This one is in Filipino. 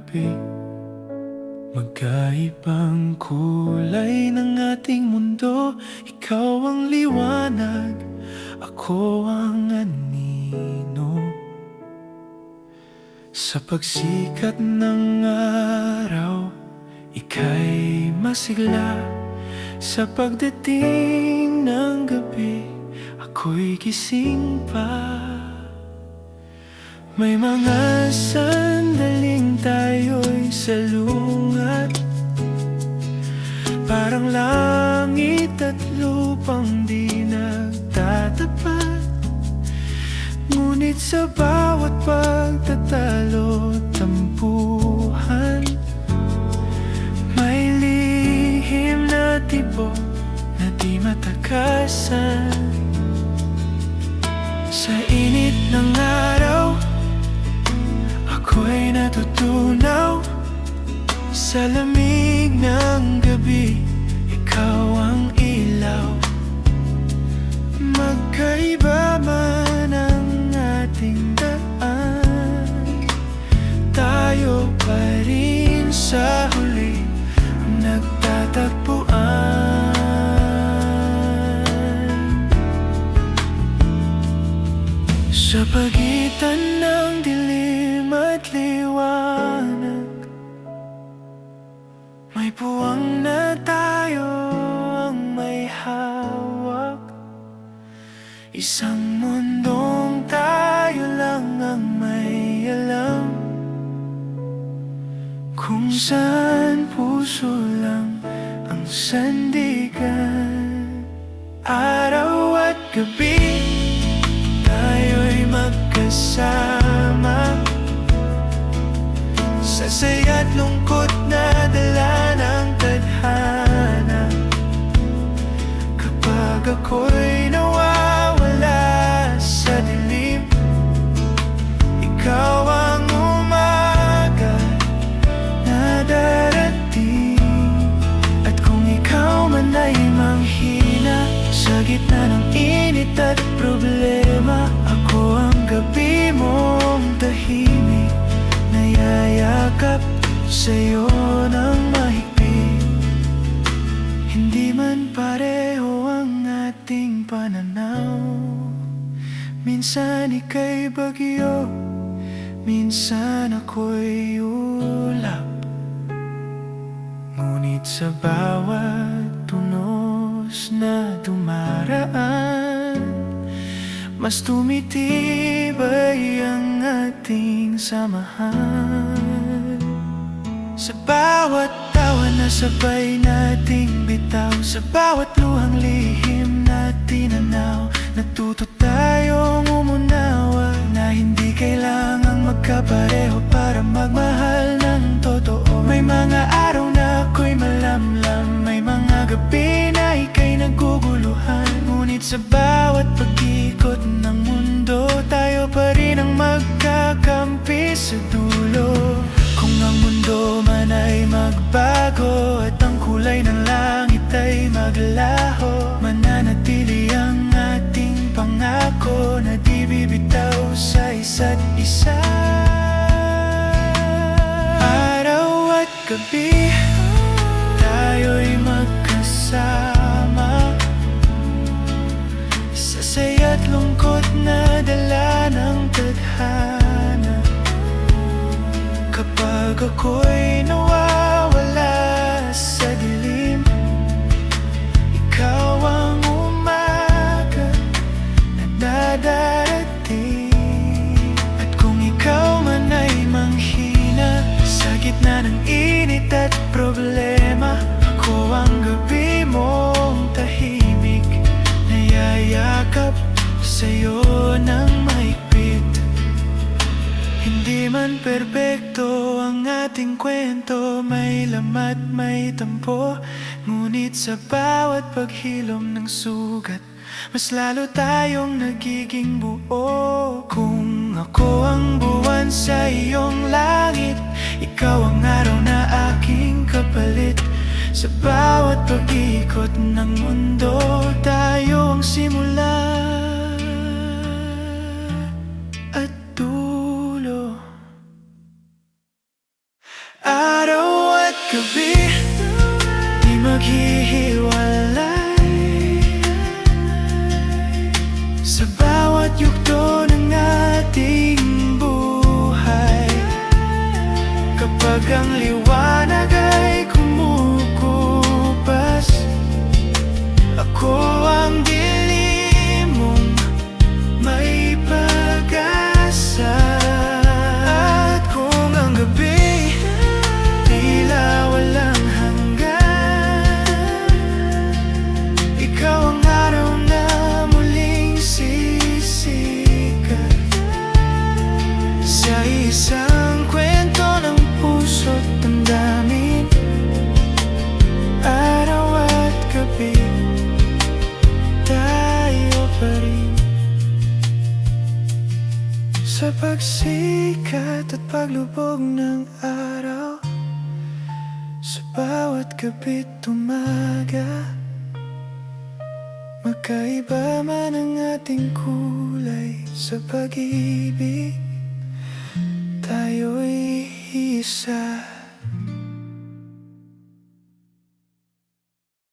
gabi. Magkaibang kulay ng ating mundo. Ikaw ang liwanag, ako ang anino. Sa pagsikat ng araw, ika'y masigla. Sa pagdating ng gabi, ako'y gising pa. May mga sandaling tayo'y salungat, parang langit at lupang di nagtatapat. Ngunit sa bawat pagtatalo, tampuhan, may lihim na tibok na di matakasan. Sa init ng araw, ako'y natutunaw. Sa lamig ng gabi, ikaw ang ilaw. Magkaiba man ang ating daan, tayo pa rin sa huli nagtatagpuan. Sa pagitan ng dilim at liwanag, may puwang na tayo ang may hawak. Isang mundong tayo lang ang may alam, kung saan puso lang ang sandigan. Araw at gabi, tayo'y magkasama. Sa saya't lungkot na dala ng tadhana. Kapag ako'y nawawala sa dilim, ikaw ang umaga na darating. At kung ikaw man ay manghina sa gitna ng init at problema, ako ang gabi mong tahimik, nayayakap sa'yo ng mahigpit. Hindi man pareho ang ating pananaw, minsan ika'y bagyo, minsan ako'y ulap. Ngunit sa bawat tunos na dumaraan, mas tumitibay ang ating samahan. Sa bawat tawa na sabay nating bitaw, sa bawat luhang lihim na tinanaw, natuto tayong umunawa na hindi kailangang magkapareho para magmahal ng totoo. May mga araw na ako'y malamlam, may mga gabi na ika'y naguguluhan. Ngunit sa bawat pag-ikot ng mundo, tayo pa rin ang magkakampi sa dulo. Kung ang mundo man ay magbago at ang kulay ng langit ay maglaho, mananatili ang ating pangako na di bibitaw sa isa't isa. Araw at gabi, tayo'y magkasama. Sa saya't lungkot na dala ng tadhana. Kapag ako'y nawawala sa dilim, ikaw ang umaga na dadarating. At kung ikaw man ay manghina sa gitna ng init at problema, ako ang gabi mong tahimik, nayayakap sa'yo ng mahigpit. Hindi man perpekto ang ating kwento, may lamat, may tampo. Ngunit sa bawat paghilom ng sugat, mas lalo tayong nagiging buo. Kung ako ang buwan sa iyong langit, ikaw ang araw na aking kapalit. Sa bawat pag-ikot ng mundo, tayo ang simula at dulo. gabi, di maghihiwalay. Sa bawat yugto ng ating buhay, kapag ang liwanag ay kumukupas, ako ang dilim mong may pag-asa. At kung ang gabi tila walang hanggan, ikaw ang araw na muling sisikat. Sa isang kwento ng puso't damdamin, araw at gabi tayo pa rin. Sa pagsikat at paglubog ng araw, sa bawat gabi't umaga, magkaiba man ang ating kulay. Sa pag-ibig, tayo'y isa.